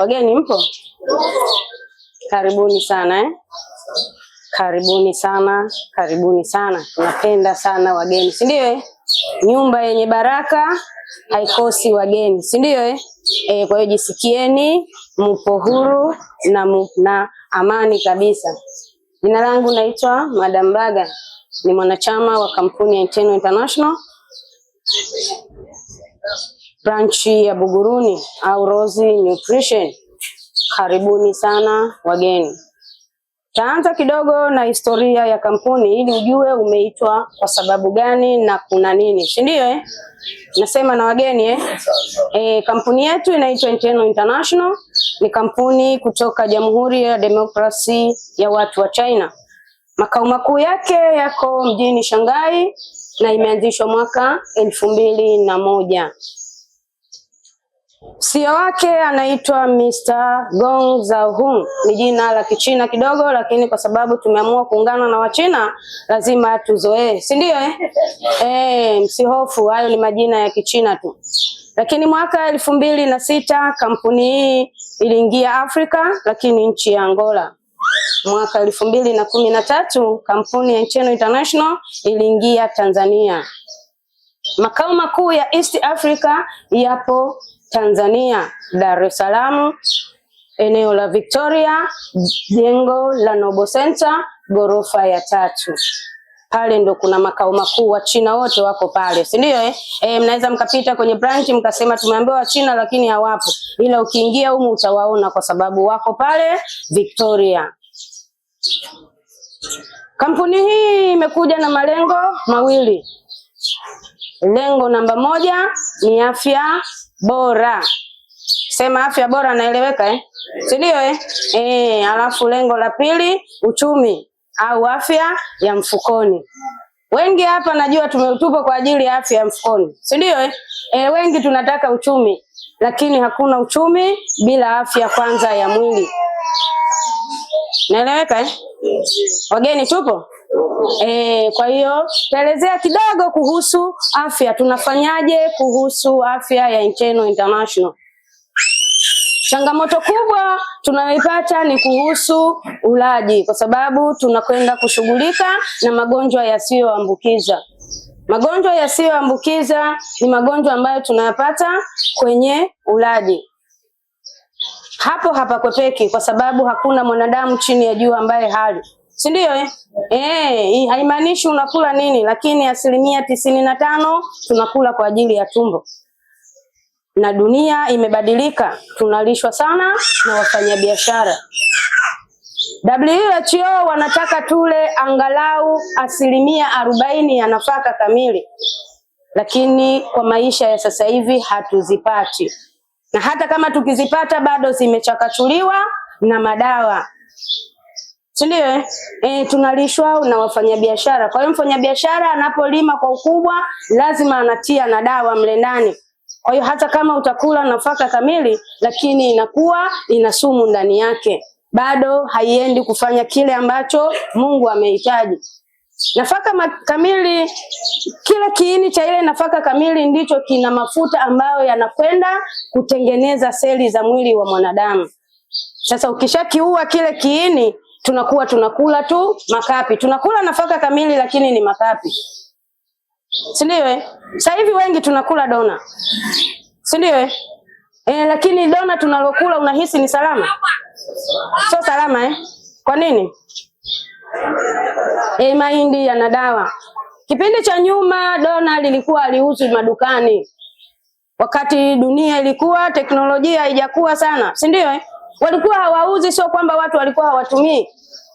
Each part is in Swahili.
Wageni mpo? Karibuni sana Karibuni sana, karibuni sana. Tunapenda sana wageni, si ndio Nyumba yenye baraka haikosi wageni, si ndio kwa hiyo jisikieni mpo huru na amani kabisa. Jina langu naitwa Madam Baga. Ni mwanachama wa kampuni ya Eternal International branch ya Buguruni au Rose Nutrition. Karibuni sana wageni. Taanza kidogo na historia ya kampuni ili ujue umeitwa kwa sababu gani na kuna nini, si ndio Nasema na wageni kampuni yetu inaitwa Eternal International, ni kampuni kutoka Jamhuri ya Demokrasia ya Watu wa China. Makao makuu yake yako mjini Shanghai na imeanzishwa mwaka 2001. CEO wake anaitwa Mr. Gong Zhaohong. Ni jina la Kichina kidogo, lakini kwa sababu tumeamua kuungana na Wachina lazima tuzoee, si ndio msihofu, hayo ni majina ya Kichina tu. Lakini mwaka 2006 kampuni hii iliingia Afrika, lakini nchi ya Angola. Mwaka 2013 kampuni ya Eternal International iliingia Tanzania. Makao makuu ya East Africa yapo Tanzania, Dar es Salaam, eneo la Victoria, jengo la Noble Center, ghorofa ya 3. Pale ndo kuna makao makuu, wa China wote wako pale, si ndio mnaweza mkapita kwenye branch mkasema tumeambiwa wa China lakini hawapo. Ila ukiingia humu utawaona kwa sababu wako pale Victoria. Kampuni hii imekuja na malengo mawili. Lengo namba 1 ni afya bora. Sema afya bora, naeleweka si ndio alafu lengo la pili uchumi au afya ya mfukoni. Wengi hapa najua tumetupo kwa ajili ya afya ya mfukoni, si ndio wengi tunataka uchumi, lakini hakuna uchumi bila afya kwanza ya mwili. Naeleweka wageni tupo? Kwa hiyo taelezea kidogo kuhusu afya. Tunafanyaje kuhusu afya ya Eternal International? Changamoto kubwa tunayoipata ni kuhusu ulaji, kwa sababu tunakwenda kushughulika na magonjwa yasiyoambukiza. Magonjwa yasiyoambukiza ni magonjwa ambayo tunayapata kwenye ulaji. Hapo hapakwepeki, kwa sababu hakuna mwanadamu chini ya jua ambaye hali, si ndio haimaanishi unakula nini, lakini 95% tunakula kwa ajili ya tumbo. Na dunia imebadilika, tunalishwa sana na wafanyabiashara. WHO wanataka tule angalau 40% ya nafaka kamili, lakini kwa maisha ya sasa hivi hatuzipati. Na hata kama tukizipata bado zimechakachuliwa na madawa. Si ndio tunalishwa na wafanyabiashara. Kwa hiyo mfanyabiashara anapolima kwa ukubwa lazima anatia na dawa mle ndani. Kwa hiyo hata kama utakula nafaka kamili, lakini inakuwa ina sumu ndani yake, bado haiendi kufanya kile ambacho Mungu amehitaji. Nafaka kamili, kila kiini cha ile nafaka kamili ndicho kina mafuta ambayo yanakwenda kutengeneza seli za mwili wa mwanadamu. Sasa ukishakiua kile kiini, tunakuwa tunakula tu makapi. Tunakula nafaka kamili lakini ni makapi, si ndio Sasa hivi wengi tunakula dona, si ndio lakini dona tunalokula unahisi ni salama? Sio salama Kwa nini? Mahindi yana dawa. Kipindi cha nyuma dona lilikuwa aliuzwi madukani, wakati dunia ilikuwa teknolojia haijakuwa sana, si ndio walikuwa hawauzi. Sio kwamba watu walikuwa hawatumii,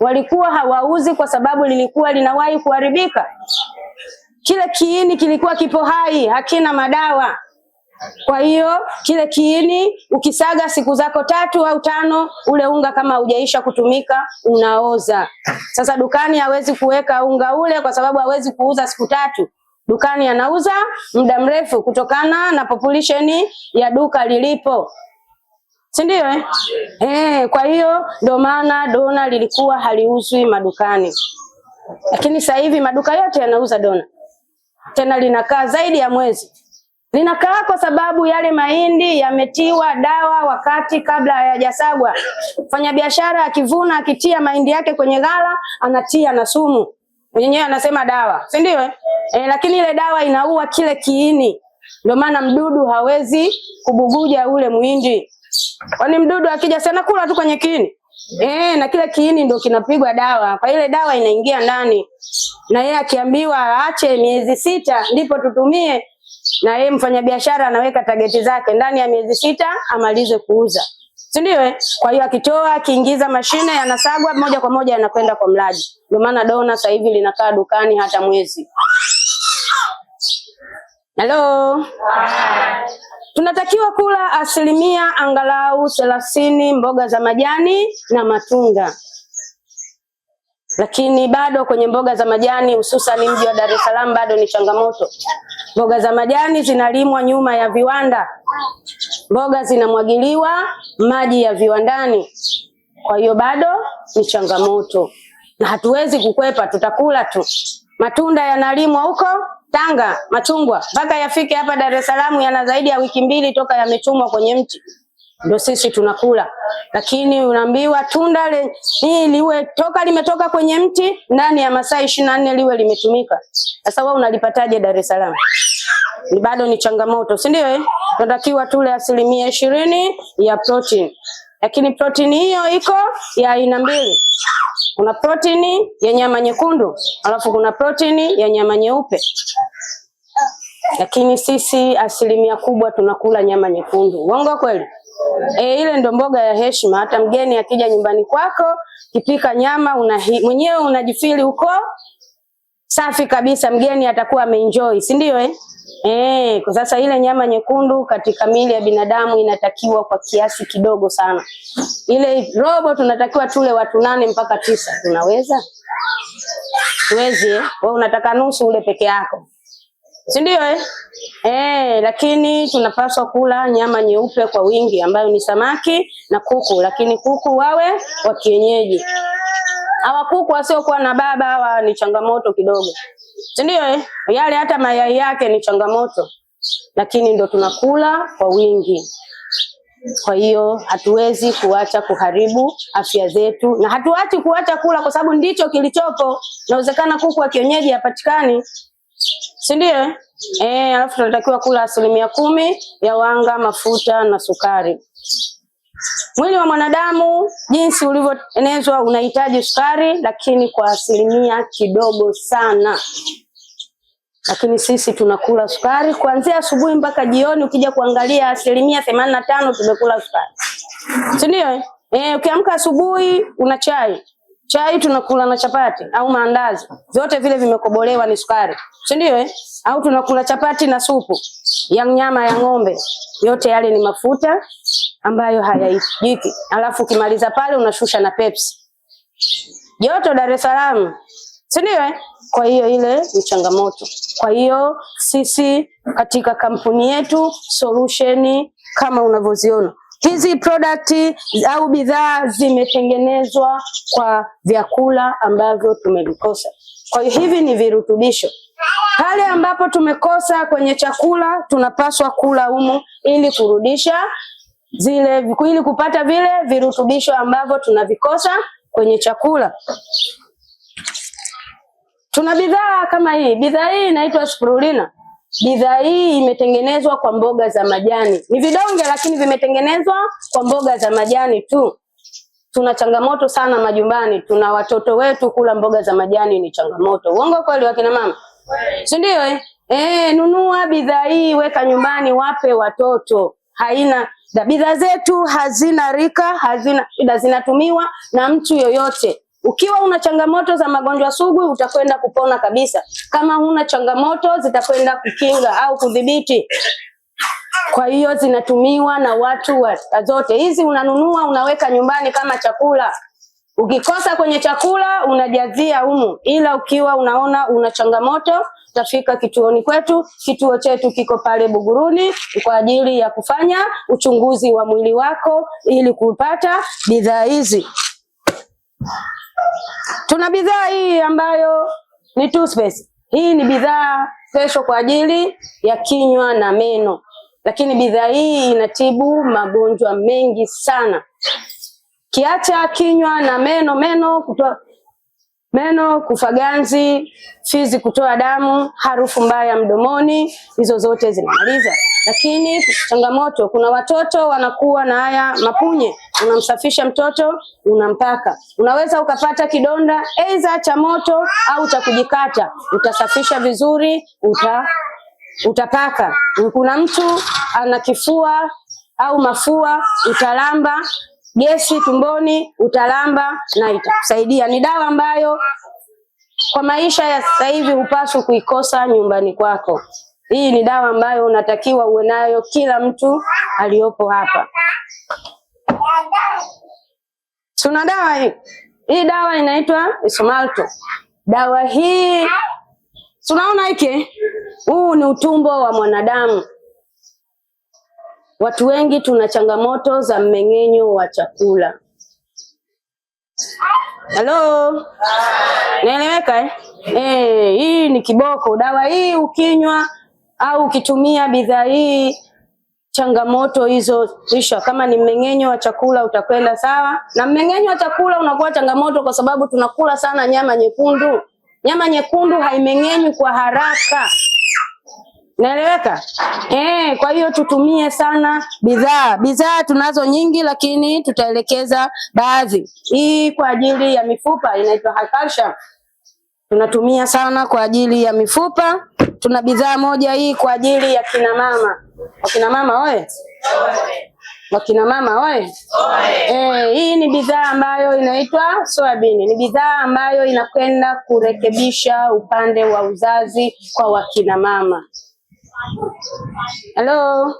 walikuwa hawauzi kwa sababu lilikuwa linawahi kuharibika. Kile kiini kilikuwa kipo hai, hakina madawa. Kwa hiyo kile kiini ukisaga siku zako 3 au 5, ule unga kama hujaisha kutumika unaoza. Sasa dukani hawezi kuweka unga ule kwa sababu hawezi kuuza siku 3. Dukani anauza muda mrefu kutokana na population ya duka lilipo, si ndio kwa hiyo ndio maana dona lilikuwa haliuzwi madukani. Lakini sasa hivi maduka yote yanauza dona, tena linakaa zaidi ya mwezi. Linakaa kwa sababu yale mahindi yametiwa dawa wakati kabla hayajasagwa. Mfanyabiashara akivuna akitia mahindi yake kwenye ghala, anatia na sumu. Mwenyewe anasema dawa, si ndio? Lakini ile dawa inaua kile kiini. Ndio maana mdudu hawezi kubuguja ule muhindi. Kwani mdudu akija sana kula tu kwenye kiini. Na kile kiini ndio kinapigwa dawa. Kwa ile dawa inaingia ndani. Na yeye akiambiwa aache miezi 6 ndipo tutumie, na yeye mfanyabiashara anaweka targeti zake ndani ya miezi 6 amalize kuuza. Si ndio? Kwa hiyo akitoa, akiingiza mashine, yanasagwa moja kwa moja yanakwenda kwa mlaji. Ndio maana dona sasa hivi linakaa dukani hata mwezi. Hello. Tunatakiwa kula asilimia angalau 30 mboga za majani na matunda. Lakini bado kwenye mboga za majani, hususan mji wa Dar es Salaam, bado ni changamoto. Mboga za majani zinalimwa nyuma ya viwanda. Mboga zinamwagiliwa maji ya viwandani. Kwa hiyo bado ni changamoto. Na hatuwezi kukwepa, tutakula tu. Matunda yanalimwa huko Tanga, machungwa, mpaka yafike hapa Dar es Salaam yana zaidi ya wiki 2 toka yamechumwa kwenye mti. Ndio sisi tunakula. Lakini unaambiwa tunda hili liwe toka limetoka kwenye mti ndani ya masaa 24 liwe limetumika. Sasa wewe unalipataje Dar es Salaam? Ni bado ni changamoto, si ndio? Tunatakiwa tule asilimia 20 ya protein. Lakini protein hiyo iko ya aina 2. Kuna protein ya nyama nyekundu, alafu kuna protein ya nyama nyeupe. Lakini sisi asilimia kubwa tunakula nyama nyekundu. Uongo kweli? Ile ndo mboga ya heshima. Hata mgeni akija nyumbani kwako, kipika nyama mwenyewe unajifili huko safi kabisa, mgeni atakuwa ameenjoy, si ndio? Kwa sasa ile nyama nyekundu katika miili ya binadamu inatakiwa kwa kiasi kidogo sana. Ile robo tunatakiwa tule watu 8 mpaka 9. Tunaweza? Tuwezi, wewe unataka nusu ule peke yako. Si ndio? Lakini tunapaswa kula nyama nyeupe kwa wingi ambayo ni samaki na kuku, lakini kuku wawe wa kienyeji. Hawa kuku wasiokuwa na baba hawa ni changamoto kidogo. Si ndio? Yale hata mayai yake ni changamoto. Lakini ndo tunakula kwa wingi. Kwa hiyo hatuwezi kuacha kuharibu afya zetu, na hatuachi kuacha kula kwa sababu ndicho kilichopo. Inawezekana kuku wa kienyeji hapatikani. Si ndio? Alafu tunatakiwa kula asilimia 10 ya wanga, mafuta na sukari. Mwili wa mwanadamu jinsi ulivyoenezwa unahitaji sukari, lakini kwa asilimia kidogo sana. Lakini sisi tunakula sukari kuanzia asubuhi mpaka jioni. Ukija kuangalia asilimia 85 tumekula sukari. Si ndio? Ukiamka asubuhi una chai. Chai tunakula na chapati au maandazi. Vyote vile vimekobolewa ni sukari. Si ndio? Au tunakula chapati na supu ya nyama ya ng'ombe. Yote yale ni mafuta ambayo hayahitajiki. Alafu ukimaliza pale unashusha na Pepsi. Joto Dar es Salaam. Si ndio? Kwa hiyo ile ni changamoto. Kwa hiyo sisi katika kampuni yetu Solution kama unavyoziona, hizi product au bidhaa zimetengenezwa kwa vyakula ambavyo tumevikosa. Kwa hiyo hivi ni virutubisho. Pale ambapo tumekosa kwenye chakula tunapaswa kula humu ili kurudisha ili kupata vile virutubisho ambavyo tunavikosa kwenye chakula. Tuna bidhaa kama hii. Bidhaa hii inaitwa spirulina. Bidhaa hii imetengenezwa kwa mboga za majani. Ni vidonge lakini vimetengenezwa kwa mboga za majani tu. Tuna changamoto sana majumbani. Tuna watoto wetu kula mboga za majani ni changamoto. Uongo kweli wakina mama? Si ndio? Nunua bidhaa hii, weka nyumbani, wape watoto. Bidhaa zetu hazina rika, zinatumiwa na mtu yoyote. Ukiwa una changamoto za magonjwa sugu utakwenda kupona kabisa. Kama huna changamoto zitakwenda kukinga au kudhibiti. Kwa hiyo zinatumiwa na watu zote. Hizi unanunua unaweka nyumbani kama chakula. Ukikosa kwenye chakula unajazia humu. Ila ukiwa unaona una changamoto utafika kituoni kwetu. Kituo chetu kiko pale Buguruni kwa ajili ya kufanya uchunguzi wa mwili wako ili kupata bidhaa hizi. Tuna bidhaa hii ambayo ni toothpaste. Hii ni bidhaa special kwa ajili ya kinywa na meno. Lakini bidhaa hii inatibu magonjwa mengi sana. Kiacha kinywa na meno kufa ganzi, fizi kutoa damu, harufu mbaya mdomoni, hizo zote zinamaliza. Lakini changamoto, kuna watoto wanakuwa na haya mapunye, unamsafisha mtoto, unampaka. Unaweza ukapata kidonda aidha cha moto au cha kujikata, utasafisha vizuri, utapaka. Kuna mtu ana kifua au mafua, utalamba. Gesi tumboni, utalamba na itakusaidia. Ni dawa ambayo kwa maisha ya sasa hivi hupaswi kuikosa nyumbani kwako. Hii ni dawa ambayo unatakiwa uwe nayo kila mtu aliyopo hapa. Tuna dawa hii. Hii dawa inaitwa Ismalto. Dawa hii tunaona hiki, huu ni utumbo wa mwanadamu. Watu wengi tuna changamoto za mmeng'enyo wa chakula. Hello? Naeleweka hii ni kiboko. Dawa hii ukinywa au ukitumia bidhaa hii, changamoto hizo isha. Kama ni mmeng'enyo wa chakula utakwenda sawa. Na mmeng'enyo wa chakula unakuwa changamoto kwa sababu tunakula sana nyama nyekundu. Nyama nyekundu haimeng'enywi kwa haraka. Naeleweka? Kwa hiyo tutumie sana bidhaa. Bidhaa tunazo nyingi lakini tutaelekeza baadhi. Hii kwa ajili ya mifupa inaitwa Calcium. Tunatumia sana kwa ajili ya mifupa. Tuna bidhaa moja hii kwa ajili ya kina mama. Wakina mama oye? Wakina mama oye? Hii ni bidhaa ambayo inaitwa soybean. Ni bidhaa ambayo inakwenda kurekebisha upande wa uzazi kwa wakina mama. Hello?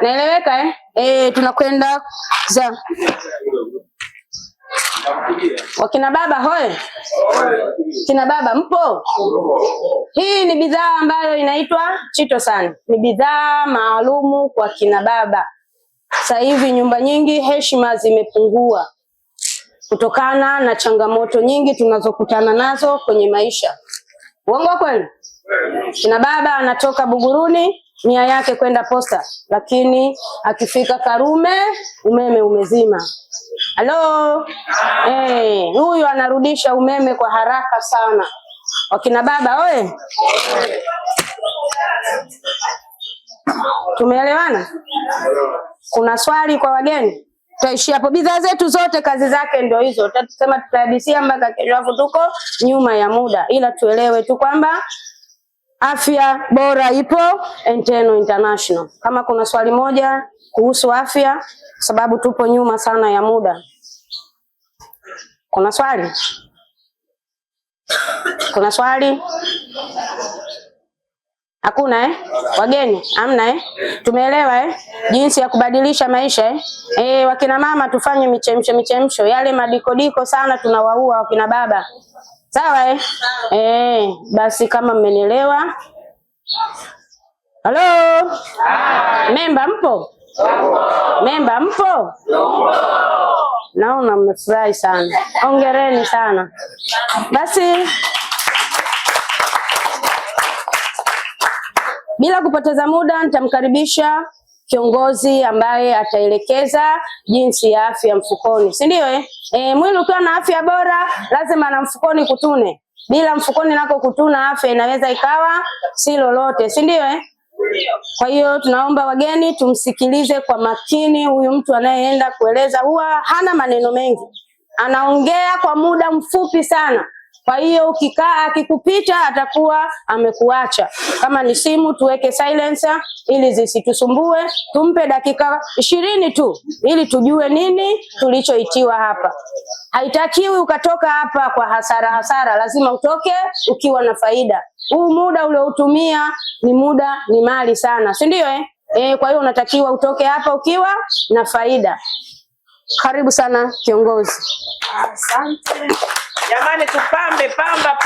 Naeleweka tunakwenda za wakina baba hoye? Kina baba mpo? Hii ni bidhaa ambayo inaitwa Chitosan. Ni bidhaa maalumu kwa kina baba. Sasa hivi nyumba nyingi heshima zimepungua kutokana na changamoto nyingi tunazokutana nazo kwenye maisha. Uongo kweli? Kina baba anatoka Buguruni nia yake kwenda Posta, lakini akifika Karume umeme umezima. Halo? Huyu anarudisha umeme kwa haraka sana. Wakina baba oye? Tumeelewana? Kuna swali kwa wageni? Tutaishia hapo. Bidhaa zetu zote kazi zake ndio hizo. Tutasema tutahadisia mpaka kesho, tuko nyuma ya muda, ila tuelewe tu kwamba afya bora ipo Eternal International. Kama kuna swali moja kuhusu afya, sababu tupo nyuma sana ya muda. Kuna swali? Kuna swali? Hakuna Wageni? Amna Tumeelewa jinsi ya kubadilisha maisha wakina mama tufanye michemsho. Yale madikodiko sana tunawaua wakina baba. Sawa basi kama mmenielewa. Halo? Memba mpo? Memba mpo? Naona mmefurahi sana. Hongereni sana. Basi bila kupoteza muda nitamkaribisha kiongozi ambaye ataelekeza jinsi ya afya mfukoni. Si ndio mwili ukiwa na afya bora lazima na mfukoni kutune. Bila mfukoni nako kutuna afya inaweza ikawa si lolote. Si ndio Kwa hiyo tunaomba wageni tumsikilize kwa makini huyu mtu anayeenda kueleza. Huwa hana maneno mengi. Anaongea kwa muda mfupi sana. Kwa hiyo ukikaa akikupita atakuwa amekuacha. Kama ni simu tuweke silencer ili zisitusumbue. Tumpe dakika 20 tu ili tujue nini tulichoitiwa hapa. Haitakiwi ukatoka hapa kwa hasara. Lazima utoke ukiwa na faida. Huu muda uliotumia ni mali sana. Si ndio kwa hiyo unatakiwa utoke hapa ukiwa na faida. Karibu sana kiongozi. Asante. Jamani tupambe pamba.